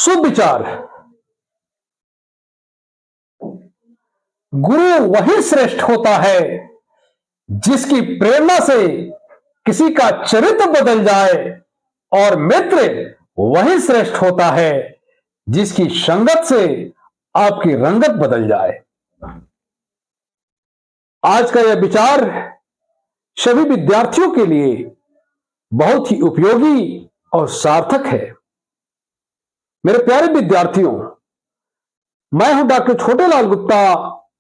सुविचार। गुरु वही श्रेष्ठ होता है जिसकी प्रेरणा से किसी का चरित्र बदल जाए, और मित्र वही श्रेष्ठ होता है जिसकी संगत से आपकी रंगत बदल जाए। आज का यह विचार सभी विद्यार्थियों के लिए बहुत ही उपयोगी और सार्थक है। मेरे प्यारे विद्यार्थियों, मैं हूं doctor Chhotelal Gupta,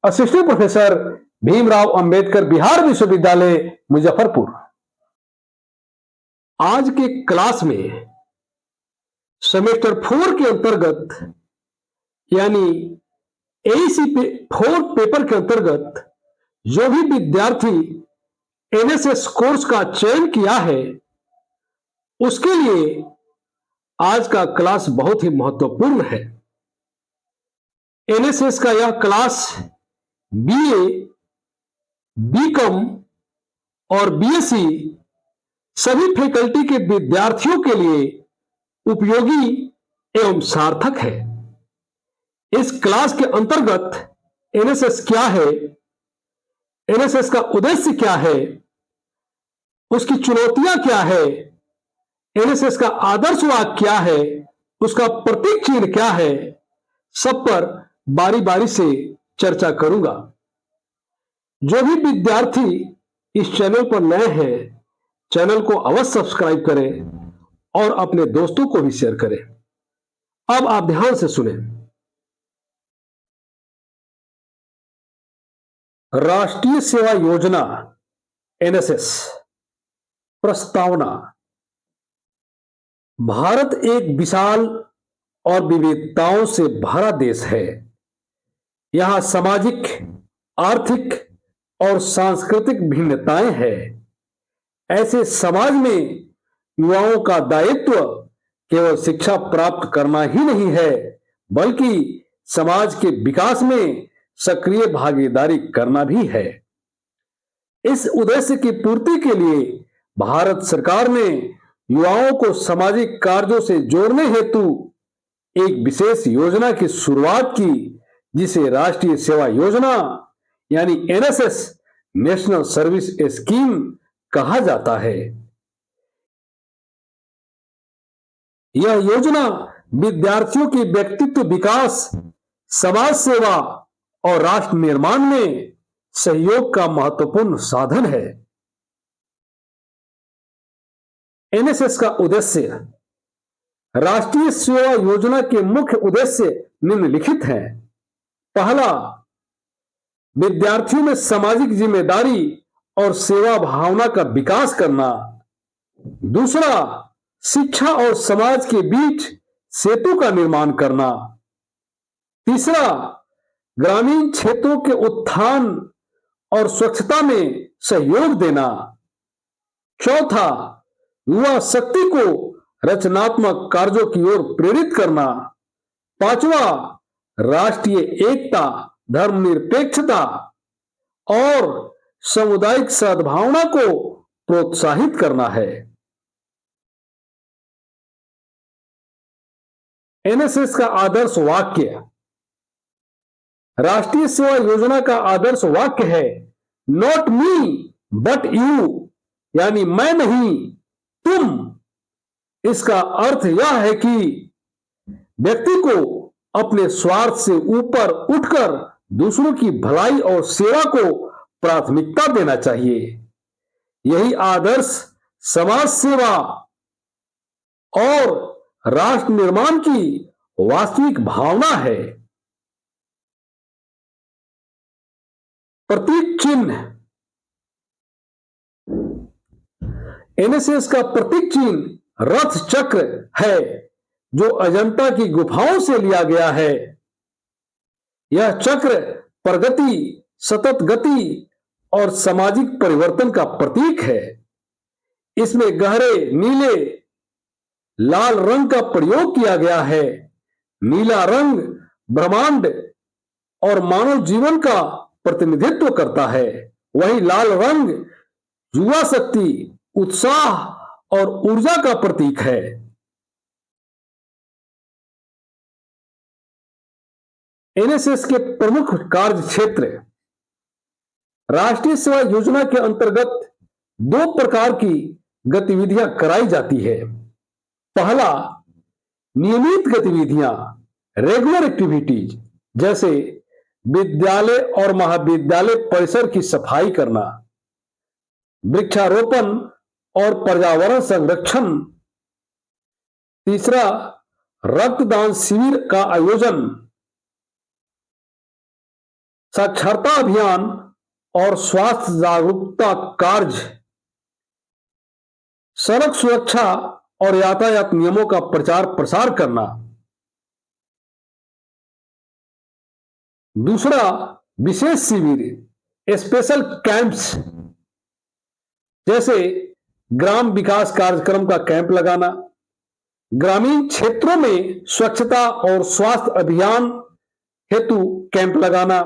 assistant professor, Bhimrao Ambedkar Bihar विश्वविद्यालय, मुजफ्फरपुर। आज के क्लास में सेमेस्टर 4 के अंतर्गत यानी एईसी 4 पेपर के अंतर्गत जो भी विद्यार्थी एनएसएस कोर्स का चयन किया है, उसके लिए आज का क्लास बहुत ही महत्वपूर्ण है। एनएसएस का यह क्लास बीए, बीकॉम और बीएससी सभी फैकल्टी के विद्यार्थियों के लिए उपयोगी एवं सार्थक है। इस क्लास के अंतर्गत एनएसएस क्या है, एनएसएस का उद्देश्य क्या है, उसकी चुनौतियां क्या है, एनएसएस का आदर्श वाक्य क्या है, उसका प्रतीक चिन्ह क्या है, सब पर बारी बारी से चर्चा करूंगा। जो भी विद्यार्थी इस चैनल पर नए हैं, चैनल को अवश्य सब्सक्राइब करें और अपने दोस्तों को भी शेयर करें। अब आप ध्यान से सुनें। राष्ट्रीय सेवा योजना एनएसएस प्रस्तावना। भारत एक विशाल और विविधताओं से भरा देश है। यहां सामाजिक, आर्थिक और सांस्कृतिक भिन्नताएं हैं। ऐसे समाज में युवाओं का दायित्व केवल शिक्षा प्राप्त करना ही नहीं है, बल्कि समाज के विकास में सक्रिय भागीदारी करना भी है। इस उद्देश्य की पूर्ति के लिए भारत सरकार ने युवाओं को सामाजिक कार्यों से जोड़ने हेतु एक विशेष योजना की शुरुआत की, जिसे राष्ट्रीय सेवा योजना यानी एनएसएस, नेशनल सर्विस स्कीम कहा जाता है। यह योजना विद्यार्थियों के व्यक्तित्व विकास, समाज सेवा और राष्ट्र निर्माण में सहयोग का महत्वपूर्ण साधन है। एनएसएस का उद्देश्य। राष्ट्रीय सेवा योजना के मुख्य उद्देश्य निम्नलिखित हैं। पहला, विद्यार्थियों में सामाजिक जिम्मेदारी और सेवा भावना का विकास करना। दूसरा, शिक्षा और समाज के बीच सेतु का निर्माण करना। तीसरा, ग्रामीण क्षेत्रों के उत्थान और स्वच्छता में सहयोग देना। चौथा, युवा शक्ति को रचनात्मक कार्यों की ओर प्रेरित करना। पांचवा, राष्ट्रीय एकता, धर्मनिरपेक्षता और सामुदायिक सद्भावना को प्रोत्साहित करना है। एनएसएस का आदर्श वाक्य। राष्ट्रीय सेवा योजना का आदर्श वाक्य है नॉट मी बट यू, यानी मैं नहीं तुम। इसका अर्थ यह है कि व्यक्ति को अपने स्वार्थ से ऊपर उठकर दूसरों की भलाई और सेवा को प्राथमिकता देना चाहिए। यही आदर्श समाज सेवा और राष्ट्र निर्माण की वास्तविक भावना है। प्रतीक चिन्ह। एनएसएस का प्रतीक चिन्ह रथ चक्र है, जो अजंता की गुफाओं से लिया गया है। यह चक्र प्रगति, सतत गति और सामाजिक परिवर्तन का प्रतीक है। इसमें गहरे नीले लाल रंग का प्रयोग किया गया है। नीला रंग ब्रह्मांड और मानव जीवन का प्रतिनिधित्व करता है, वही लाल रंग युवा शक्ति, उत्साह और ऊर्जा का प्रतीक है। एनएसएस के प्रमुख कार्य क्षेत्र। राष्ट्रीय सेवा योजना के अंतर्गत दो प्रकार की गतिविधियां कराई जाती है। पहला, नियमित गतिविधियां, रेगुलर एक्टिविटीज, जैसे विद्यालय और महाविद्यालय परिसर की सफाई करना, वृक्षारोपण और पर्यावरण संरक्षण। तीसरा, रक्तदान शिविर का आयोजन, साक्षरता अभियान और स्वास्थ्य जागरूकता कार्य, सड़क सुरक्षा और यातायात नियमों का प्रचार प्रसार करना। दूसरा, विशेष शिविर, स्पेशल कैंप्स, जैसे ग्राम विकास कार्यक्रम का कैंप लगाना, ग्रामीण क्षेत्रों में स्वच्छता और स्वास्थ्य अभियान हेतु कैंप लगाना,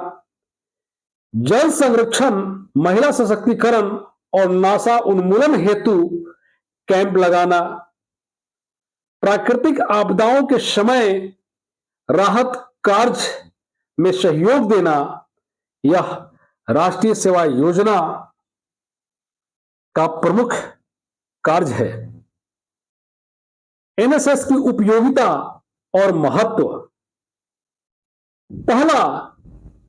जल संरक्षण, महिला सशक्तिकरण और नशा उन्मूलन हेतु कैंप लगाना, प्राकृतिक आपदाओं के समय राहत कार्य में सहयोग देना। यह राष्ट्रीय सेवा योजना का प्रमुख कार्य है। एनएसएस की उपयोगिता और महत्व। पहला,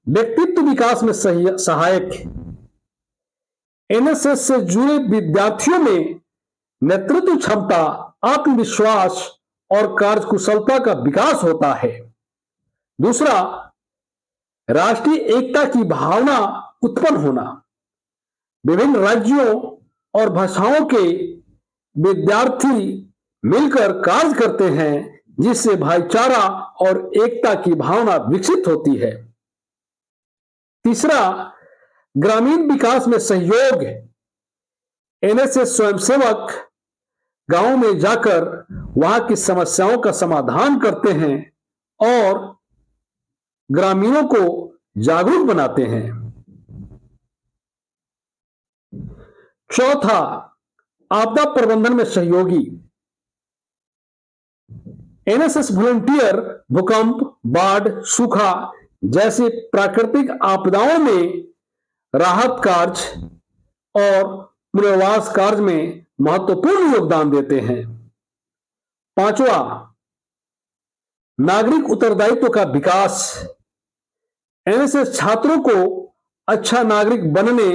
व्यक्तित्व विकास में सहायक। एनएसएस से जुड़े विद्यार्थियों में नेतृत्व क्षमता, आत्मविश्वास और कार्यकुशलता का विकास होता है। दूसरा, राष्ट्रीय एकता की भावना उत्पन्न होना। विभिन्न राज्यों और भाषाओं के विद्यार्थी मिलकर कार्य करते हैं, जिससे भाईचारा और एकता की भावना विकसित होती है। तीसरा, ग्रामीण विकास में सहयोग। एनएसएस स्वयंसेवक गांव में जाकर वहां की समस्याओं का समाधान करते हैं और ग्रामीणों को जागरूक बनाते हैं। चौथा, आपदा प्रबंधन में सहयोगी। एनएसएस वॉलंटियर भूकंप, बाढ़, सूखा जैसे प्राकृतिक आपदाओं में राहत कार्य और पुनर्वास कार्य में महत्वपूर्ण योगदान देते हैं। पांचवा, नागरिक उत्तरदायित्व का विकास। एनएसएस छात्रों को अच्छा नागरिक बनने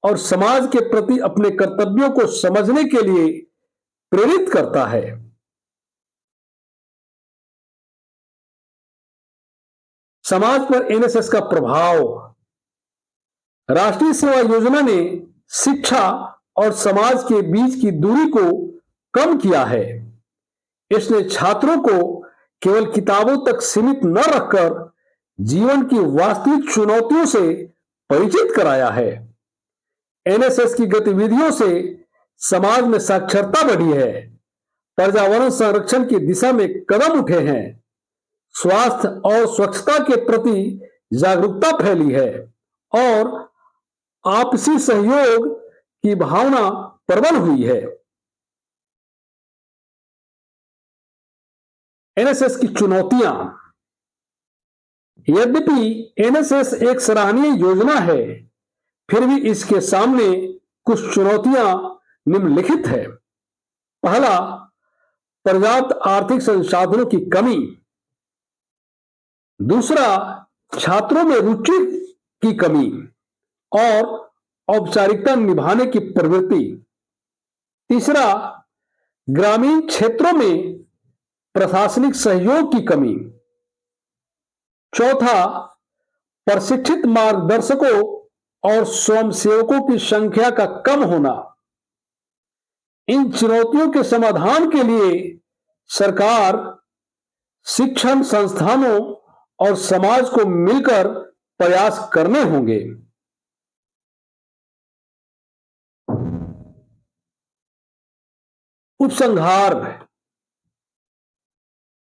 और समाज के प्रति अपने कर्तव्यों को समझने के लिए प्रेरित करता है। समाज पर एनएसएस का प्रभाव। राष्ट्रीय सेवा योजना ने शिक्षा और समाज के बीच की दूरी को कम किया है। इसने छात्रों को केवल किताबों तक सीमित न रखकर जीवन की वास्तविक चुनौतियों से परिचित कराया है। एनएसएस की गतिविधियों से समाज में साक्षरता बढ़ी है, पर्यावरण संरक्षण की दिशा में कदम उठे हैं, स्वास्थ्य और स्वच्छता के प्रति जागरूकता फैली है और आपसी सहयोग की भावना प्रबल हुई है। एनएसएस की चुनौतियां। यद्यपि एनएसएस एक सराहनीय योजना है, फिर भी इसके सामने कुछ चुनौतियां निम्नलिखित है। पहला, पर्याप्त आर्थिक संसाधनों की कमी। दूसरा, छात्रों में रुचि की कमी और औपचारिकता निभाने की प्रवृत्ति। तीसरा, ग्रामीण क्षेत्रों में प्रशासनिक सहयोग की कमी। चौथा, प्रशिक्षित मार्गदर्शकों और स्वयंसेवकों की संख्या का कम होना। इन चुनौतियों के समाधान के लिए सरकार, शिक्षण संस्थानों और समाज को मिलकर प्रयास करने होंगे। उपसंहार।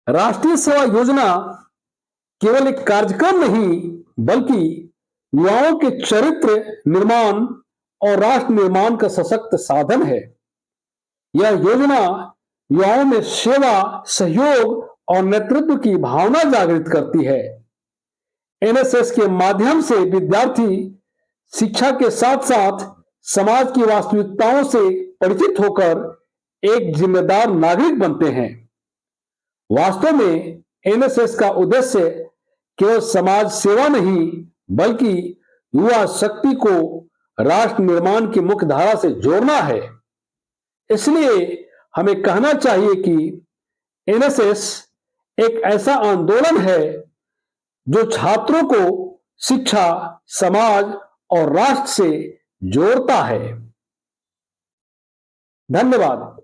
राष्ट्रीय सेवा योजना केवल एक कार्यक्रम नहीं, बल्कि युवाओं के चरित्र निर्माण और राष्ट्र निर्माण का सशक्त साधन है। यह योजना युवाओं में सेवा, सहयोग और नेतृत्व की भावना जागृत करती है। एनएसएस के माध्यम से विद्यार्थी शिक्षा के साथ साथ समाज की वास्तविकताओं से परिचित होकर एक जिम्मेदार नागरिक बनते हैं। वास्तव में एनएसएस का उद्देश्य केवल समाज सेवा नहीं, बल्कि युवा शक्ति को राष्ट्र निर्माण की मुख्य धारा से जोड़ना है। इसलिए हमें कहना चाहिए कि एनएसएस एक ऐसा आंदोलन है जो छात्रों को शिक्षा, समाज और राष्ट्र से जोड़ता है। धन्यवाद।